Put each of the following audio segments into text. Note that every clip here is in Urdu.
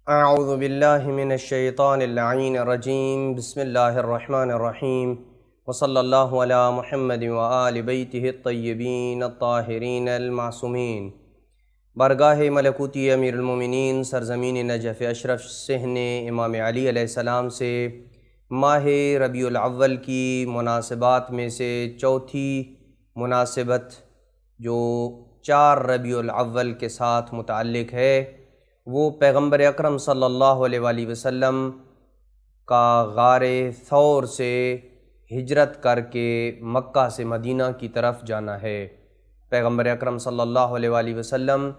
اعوذ باللہ من الشیطان اللعین الرجیم بسم اللہ الرحمن الرحیم وصلی اللہ علی محمد وآل بیتہ الطیبین الطاہرین المعصومین۔ بارگاہ ملکوتی امیر المومنین سرزمین نجف اشرف صحن امام علی علیہ السلام سے ماہ ربیع الاول کی مناسبات میں سے چوتھی مناسبت جو 4 ربیع الاول کے ساتھ متعلق ہے، وہ پیغمبر اکرم صلی اللہ علیہ وآلہ وسلم کا غار ثور سے ہجرت کر کے مکہ سے مدینہ کی طرف جانا ہے۔ پیغمبر اکرم صلی اللہ علیہ وآلہ وسلم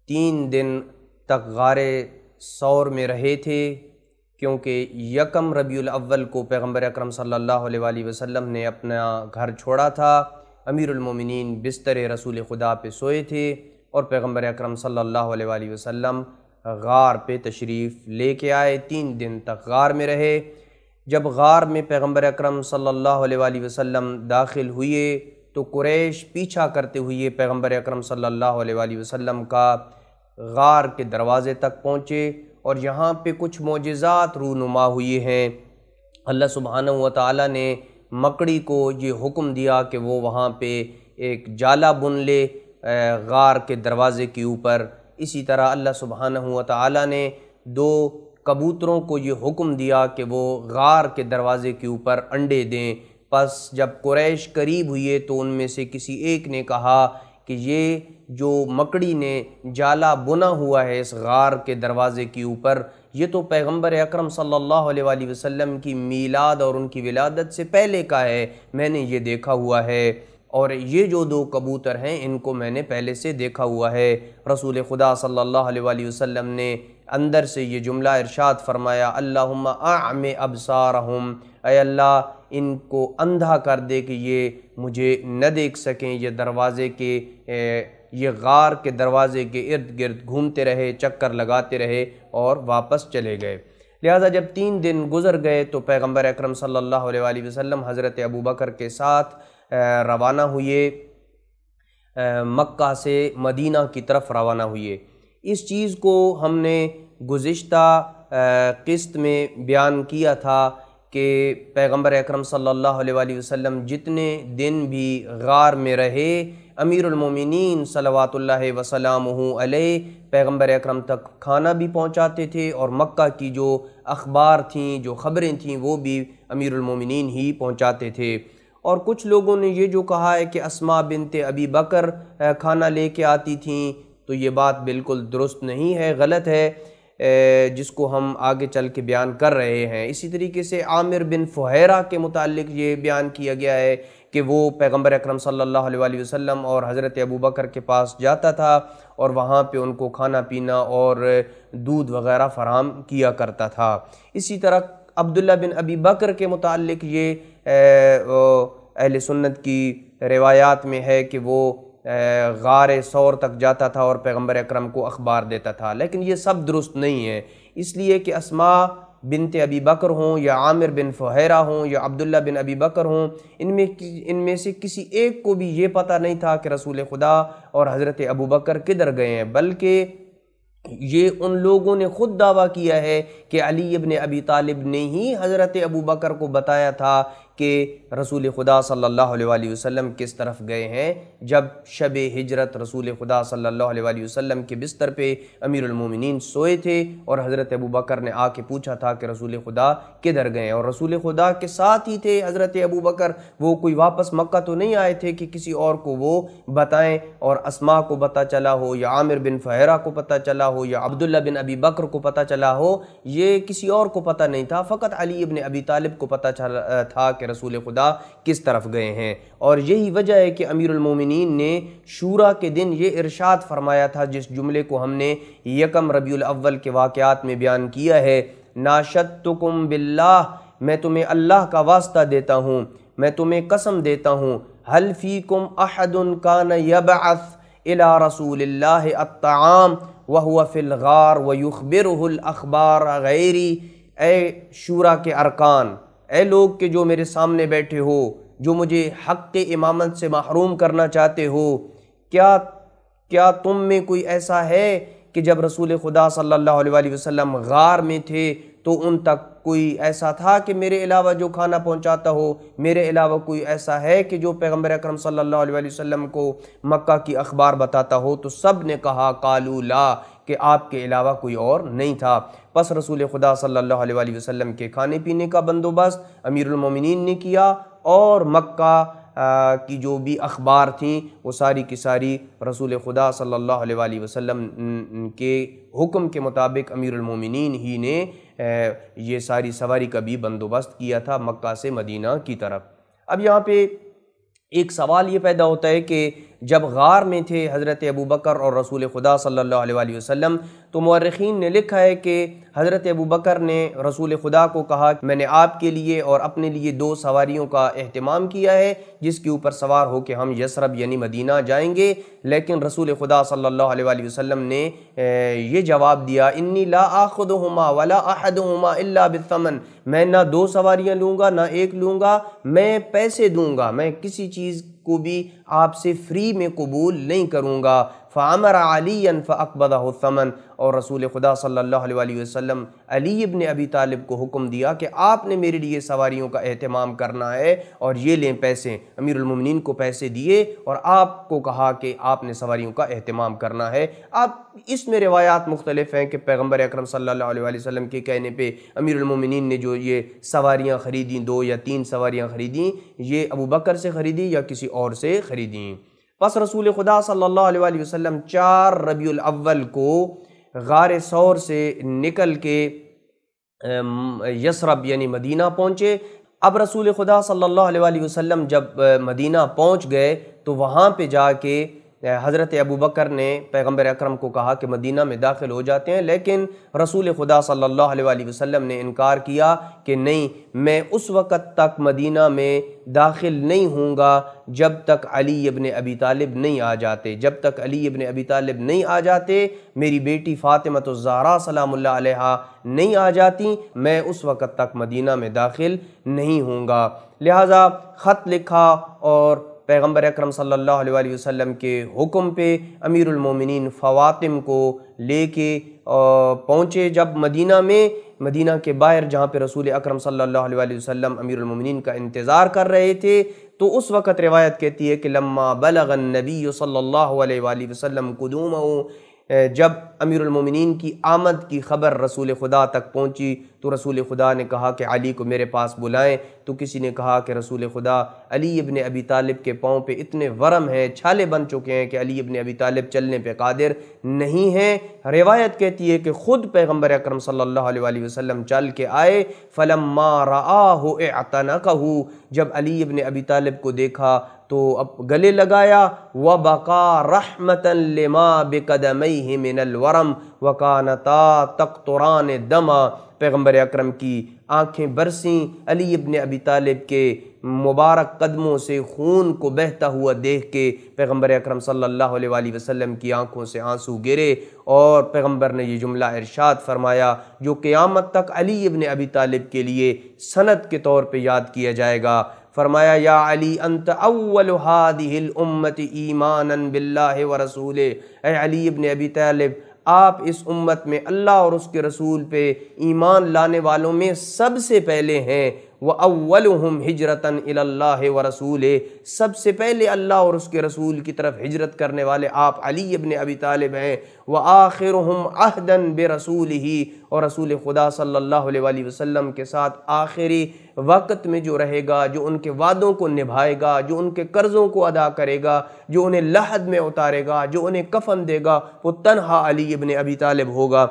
3 دن تک غار ثور میں رہے تھے، کیونکہ 1 ربیع الاول کو پیغمبر اکرم صلی اللہ علیہ وآلہ وسلم نے اپنا گھر چھوڑا تھا۔ امیر المومنین بستر رسول خدا پہ سوئے تھے اور پیغمبر اکرم صلی اللہ علیہ وآلہ وسلم غار پہ تشریف لے کے آئے۔ 3 دن تک غار میں رہے۔ جب غار میں پیغمبر اکرم صلی اللہ علیہ وآلہ وسلم داخل ہوئے تو قریش پیچھا کرتے ہوئے پیغمبر اکرم صلی اللہ علیہ وآلہ وسلم کا غار کے دروازے تک پہنچے، اور یہاں پہ کچھ معجزات رونما ہوئے ہیں۔ اللہ سبحانہ وتعالی نے مکڑی کو یہ حکم دیا کہ وہ وہاں پہ ایک جالا بن لے غار کے دروازے کے اوپر۔ اسی طرح اللہ سبحانہ وتعالی نے 2 کبوتروں کو یہ حکم دیا کہ وہ غار کے دروازے کے اوپر انڈے دیں۔ پس جب قریش قریب ہوئے تو ان میں سے کسی ایک نے کہا کہ یہ جو مکڑی نے جالا بنا ہوا ہے اس غار کے دروازے کے اوپر، یہ تو پیغمبر اکرم صلی اللہ علیہ وآلہ وسلم کی میلاد اور ان کی ولادت سے پہلے کا ہے، میں نے یہ دیکھا ہوا ہے، اور یہ جو 2 کبوتر ہیں ان کو میں نے پہلے سے دیکھا ہوا ہے۔ رسول خدا صلی اللہ علیہ وآلہ وسلم نے اندر سے یہ جملہ ارشاد فرمایا، اللہم اعم ابصارہم، اے اللہ ان کو اندھا کر دے کہ یہ مجھے نہ دیکھ سکیں۔ یہ دروازے کے یہ غار کے دروازے کے ارد گرد گھومتے رہے، چکر لگاتے رہے اور واپس چلے گئے۔ لہذا جب 3 دن گزر گئے تو پیغمبر اکرم صلی اللہ علیہ وآلہ وسلم حضرت ابوبکر کے ساتھ روانہ ہوئے، مکہ سے مدینہ کی طرف روانہ ہوئے۔ اس چیز کو ہم نے گزشتہ قسط میں بیان کیا تھا کہ پیغمبر اکرم صلی اللہ علیہ وآلہ وسلم جتنے دن بھی غار میں رہے، امیر المومنین صلوات اللہ وسلامہ علیہ پیغمبر اکرم تک کھانا بھی پہنچاتے تھے، اور مکہ کی جو اخبار تھیں، جو خبریں تھیں، وہ بھی امیر المومنین ہی پہنچاتے تھے۔ اور کچھ لوگوں نے یہ جو کہا ہے کہ اسماء بنت ابی بکر کھانا لے کے آتی تھیں، تو یہ بات بالکل درست نہیں ہے، غلط ہے، جس کو ہم آگے چل کے بیان کر رہے ہیں۔ اسی طریقے سے عامر بن فہیرہ کے متعلق یہ بیان کیا گیا ہے کہ وہ پیغمبر اکرم صلی اللہ علیہ وآلہ وسلم اور حضرت ابوبکر کے پاس جاتا تھا اور وہاں پہ ان کو کھانا پینا اور دودھ وغیرہ فراہم کیا کرتا تھا۔ اسی طرح عبداللہ بن ابی بکر کے متعلق یہ اہل سنت کی روایات میں ہے کہ وہ غار ثور تک جاتا تھا اور پیغمبر اکرم کو اخبار دیتا تھا، لیکن یہ سب درست نہیں ہے، اس لیے کہ اسماء بنت ابی بکر ہوں یا عامر بن فہیرہ ہوں یا عبداللہ بن ابی بکر ہوں، ان میں سے کسی ایک کو بھی یہ پتہ نہیں تھا کہ رسول خدا اور حضرت ابوبکر کدھر گئے ہیں، بلکہ یہ ان لوگوں نے خود دعویٰ کیا ہے کہ علی ابن ابی طالب نے ہی حضرت ابوبکر کو بتایا تھا کہ رسول خدا صلی اللہ علیہ وآلہ وسلم کس طرف گئے ہیں، جب شب ہجرت رسول خدا صلی اللہ علیہ وآلہ وسلم کے بستر پہ امیر المومنین سوئے تھے اور حضرت ابوبکر نے آ کے پوچھا تھا کہ رسول خدا کدھر گئے ہیں، اور رسول خدا کے ساتھ ہی تھے حضرت ابوبکر، وہ کوئی واپس مکہ تو نہیں آئے تھے کہ کسی اور کو وہ بتائیں، اور اسماء کو پتہ چلا ہو یا عامر بن فہیرہ کو پتہ چلا ہو یا عبداللہ بن ابی بکر کو پتہ چلا ہو، یہ کسی اور کو پتہ نہیں تھا، فقط علی ابن ابی طالب کو پتہ چلا تھا کہ رسول خدا کس طرف گئے ہیں۔ اور یہی وجہ ہے کہ امیر المومنین نے شورا کے دن یہ ارشاد فرمایا تھا، جس جملے کو ہم نے 1 ربیع الاول کے واقعات میں بیان کیا ہے، ناشدتکم باللہ، میں تمہیں اللہ کا واسطہ دیتا ہوں، میں تمہیں قسم دیتا ہوں، هل فیکم احد کان یبعث الى رسول اللہ الطعام وهو فی الغار ویخبرہ الاخبار غیری، اے شورا کے ارکان، اے لوگ کہ جو میرے سامنے بیٹھے ہو، جو مجھے حق امامت سے محروم کرنا چاہتے ہو، کیا تم میں کوئی ایسا ہے کہ جب رسول خدا صلی اللہ علیہ وآلہ وسلم غار میں تھے تو ان تک کوئی ایسا تھا کہ میرے علاوہ جو کھانا پہنچاتا ہو، میرے علاوہ کوئی ایسا ہے کہ جو پیغمبر اکرم صلی اللہ علیہ وآلہ وسلم کو مکہ کی اخبار بتاتا ہو؟ تو سب نے کہا قالوا لا، کہ آپ کے علاوہ کوئی اور نہیں تھا۔ پس رسول خدا صلی اللہ علیہ وآلہ وسلم کے کھانے پینے کا بندوبست امیر المومنین نے کیا، اور مکہ کی جو بھی اخبار تھیں وہ ساری کی ساری رسول خدا صلی اللہ علیہ وآلہ وسلم کے حکم کے مطابق امیر المومنین ہی نے یہ ساری سواری کا بھی بندوبست کیا تھا مکہ سے مدینہ کی طرف۔ اب یہاں پہ ایک سوال یہ پیدا ہوتا ہے کہ جب غار میں تھے حضرت ابوبکر اور رسول خدا صلی اللہ علیہ وآلہ وسلم، تو مورخین نے لکھا ہے کہ حضرت ابوبکر نے رسول خدا کو کہا کہ میں نے آپ کے لیے اور اپنے لیے 2 سواریوں کا اہتمام کیا ہے جس کے اوپر سوار ہو کے ہم یثرب یعنی مدینہ جائیں گے، لیکن رسول خدا صلی اللہ علیہ وآلہ وسلم نے یہ جواب دیا انی لا آخذہما ولا احدہما الا بالثمن، میں نہ 2 سواریاں لوں گا نہ 1 لوں گا، میں پیسے دوں گا، میں کسی چیز کو بھی آپ سے فری میں قبول نہیں کروں گا۔ فامر علی فاقبضہ الثمن، اور رسول خدا صلی اللہ علیہ وآلہ وسلم علی ابن ابی طالب کو حکم دیا کہ آپ نے میرے لیے سواریوں کا اہتمام کرنا ہے اور یہ لیں پیسے۔ امیر المومنین کو پیسے دیے اور آپ کو کہا کہ آپ نے سواریوں کا اہتمام کرنا ہے۔ آپ اس میں روایات مختلف ہیں کہ پیغمبر اکرم صلی اللہ علیہ وآلہ وسلم کے کہنے پہ امیر المومنین نے جو یہ سواریاں خریدیں، 2 یا 3 سواریاں خریدیں، یہ ابوبکر سے خریدیں یا کسی اور سے خریدیں۔ پس رسول خدا صلی اللہ علیہ وآلہ وسلم 4 ربیع الاول کو غار ثور سے نکل کے یثرب یعنی مدینہ پہنچے۔ اب رسول خدا صلی اللہ علیہ وآلہ وسلم جب مدینہ پہنچ گئے تو وہاں پہ جا کے حضرت ابوبکر نے پیغمبر اکرم کو کہا کہ مدینہ میں داخل ہو جاتے ہیں، لیکن رسول خدا صلی اللہ علیہ وآلہ وسلم نے انکار کیا کہ نہیں، میں اس وقت تک مدینہ میں داخل نہیں ہوں گا جب تک علی ابن ابی طالب نہیں آ جاتے، جب تک علی ابن ابی طالب نہیں آ جاتے، میری بیٹی فاطمہ الزہرا سلام اللہ علیہا نہیں آ جاتی، میں اس وقت تک مدینہ میں داخل نہیں ہوں گا۔ لہٰذا خط لکھا اور پیغمبر اکرم صلی اللہ علیہ وآلہ وسلم کے حکم پہ امیر المومنین فواطم کو لے کے پہنچے جب مدینہ کے باہر جہاں پہ رسول اکرم صلی اللہ علیہ وآلہ وسلم امیر المومنین کا انتظار کر رہے تھے، تو اس وقت روایت کہتی ہے کہ لما بلغ النبی صلی اللہ علیہ وآلہ وسلم قدومہ، جب امیر المومنین کی آمد کی خبر رسول خدا تک پہنچی تو رسول خدا نے کہا کہ علی کو میرے پاس بلائیں، تو کسی نے کہا کہ رسول خدا علی ابن ابی طالب کے پاؤں پہ اتنے ورم ہیں، چھالے بن چکے ہیں کہ علی ابن ابی طالب چلنے پہ قادر نہیں ہیں۔ روایت کہتی ہے کہ خود پیغمبر اکرم صلی اللہ علیہ وآلہ وسلم چل کے آئے، فلما رآہ اعتنقہ، جب علی ابن ابی طالب کو دیکھا تو اب گلے لگایا، وَبَقَى رَحْمَةً لِمَا بِقَدَمَيْهِ مِنَ الْوَرَمْ وَكَانَتَا تَقْطُرَانِ دَمًا، پیغمبر اکرم کی آنکھیں برسیں علی ابن ابی طالب کے مبارک قدموں سے خون کو بہتا ہوا دیکھ کے پیغمبر اکرم صلی اللہ علیہ وآلہ وسلم کی آنکھوں سے آنسو گرے، اور پیغمبر نے یہ جملہ ارشاد فرمایا جو قیامت تک علی ابن ابی طالب کے لیے سند کے طور پہ یاد کیا جائے گا۔ فرمایا یا علی انت اول هذه الامة ایمانا باللہ ورسولہ، اے علی ابن ابی طالب آپ اس امت میں اللہ اور اس کے رسول پہ ایمان لانے والوں میں سب سے پہلے ہیں، وَأَوَّلُهُمْ هِجْرَةً إِلَى اللَّهِ وَرَسُولِهِ، سب سے پہلے اللہ اور اس کے رسول کی طرف ہجرت کرنے والے آپ علی ابن ابی طالب ہیں، وَآخِرُهُمْ عَهْدًا بِرَسُولِهِ، اور رسول خدا صلی اللہ علیہ وآلہ وسلم کے ساتھ آخری وقت میں جو رہے گا، جو ان کے وعدوں کو نبھائے گا، جو ان کے قرضوں کو ادا کرے گا، جو انہیں لحد میں اتارے گا، جو انہیں کفن دے گا، وہ تنہا علی ابن ابی طالب ہوگا۔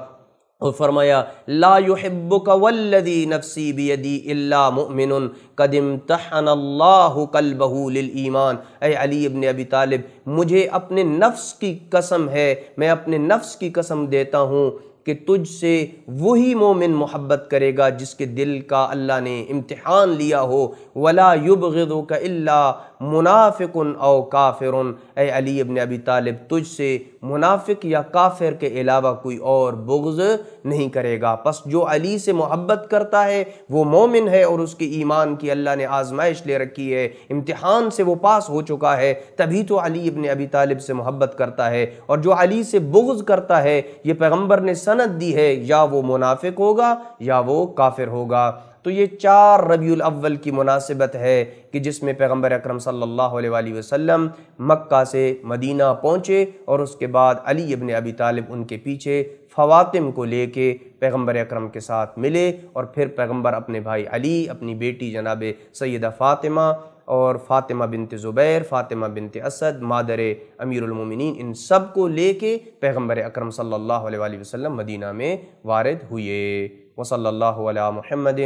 اور فرمایا لا يحبک والذی نفسی بیدی الا مؤمن قد امتحن اللہ قلبہ للایمان، اے علی ابن ابی طالب مجھے اپنے نفس کی قسم ہے، میں اپنے نفس کی قسم دیتا ہوں کہ تجھ سے وہی مومن محبت کرے گا جس کے دل کا اللہ نے امتحان لیا ہو۔ وَلَا يُبْغِضُكَ إِلَّا مُنَافِقٌ أَوْ كَافِرٌ، اے علی ابن ابی طالب تجھ سے منافق یا کافر کے علاوہ کوئی اور بغض نہیں کرے گا۔ پس جو علی سے محبت کرتا ہے وہ مومن ہے اور اس کے ایمان کی اللہ نے آزمائش لے رکھی ہے، امتحان سے وہ پاس ہو چکا ہے، تبھی تو علی ابن ابی طالب سے محبت کرتا ہے۔ اور جو علی سے بغض کرتا ہے یہ پیغمبر نے سند دی ہے، یا وہ منافق ہوگا یا وہ کافر ہوگا۔ تو یہ 4 ربیع الاول کی مناسبت ہے کہ جس میں پیغمبر اکرم صلی اللہ علیہ وآلہ وسلم مکہ سے مدینہ پہنچے، اور اس کے بعد علی ابن ابی طالب ان کے پیچھے فواتم کو لے کے پیغمبر اکرم کے ساتھ ملے، اور پھر پیغمبر اپنے بھائی علی، اپنی بیٹی جناب سیدہ فاطمہ اور فاطمہ بنت زبیر، فاطمہ بنت اسد، مادر امیر المومنین، ان سب کو لے کے پیغمبر اکرم صلی اللہ علیہ وآلہ وسلم مدینہ میں وارد ہوئے۔ وصلی اللہ علی محمد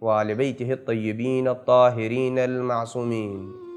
وآل بیتہ الطیبین الطاہرین المعصومین۔